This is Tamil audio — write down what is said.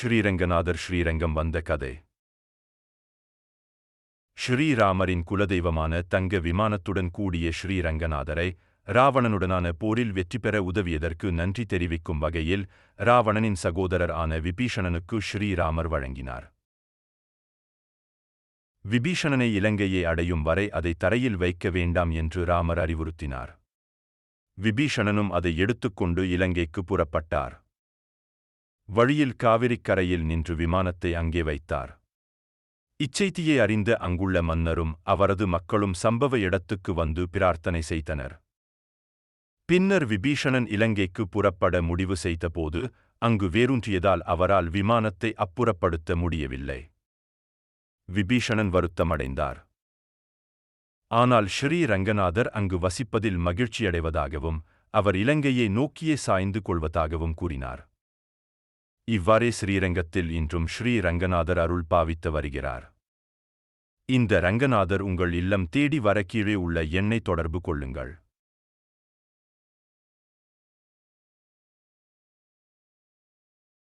ஸ்ரீரங்கநாதர் ஸ்ரீரங்கம் வந்த கதை. ஸ்ரீராமரின் குலதெய்வமான தங்க விமானத்துடன் கூடிய ஸ்ரீரங்கநாதரை ராவணனுடனான போரில் வெற்றி பெற உதவியதற்கு நன்றி தெரிவிக்கும் வகையில் ராவணனின் சகோதரர் ஆன விபீஷணனுக்கு ஸ்ரீராமர் வழங்கினார். விபீஷணனை இலங்கையை அடையும் வரை அதை தரையில் வைக்க வேண்டாம் என்று ராமர் அறிவுறுத்தினார். விபீஷணனும் அதை எடுத்துக்கொண்டு இலங்கைக்கு புறப்பட்டார். வழியில் காவிரிக் கரையில் நின்று விமானத்தை அங்கே வைத்தார். இச்செய்தியை அறிந்த அங்குள்ள மன்னரும் அவரது மக்களும் சம்பவ இடத்துக்கு வந்து பிரார்த்தனை செய்தனர். பின்னர் விபீஷணன் இலங்கைக்கு புறப்பட முடிவு செய்தபோது அங்கு வேரூன்றியதால் அவரால் விமானத்தை அப்புறப்படுத்த முடியவில்லை. விபீஷணன் வருத்தமடைந்தார். ஆனால் ஸ்ரீரங்கநாதர் அங்கு வசிப்பதில் மகிழ்ச்சியடைவதாகவும் அவர் இலங்கையை நோக்கியே சாய்ந்து கொள்வதாகவும் கூறினார். இவ்வாறே ஸ்ரீரங்கத்தில் இன்றும் ஸ்ரீரங்கநாதர் அருள் பாவித்து வருகிறார். இந்த ரங்கநாதர் உங்கள் இல்லம் தேடி வர கீழே உள்ள எண்ணை தொடர்பு கொள்ளுங்கள்.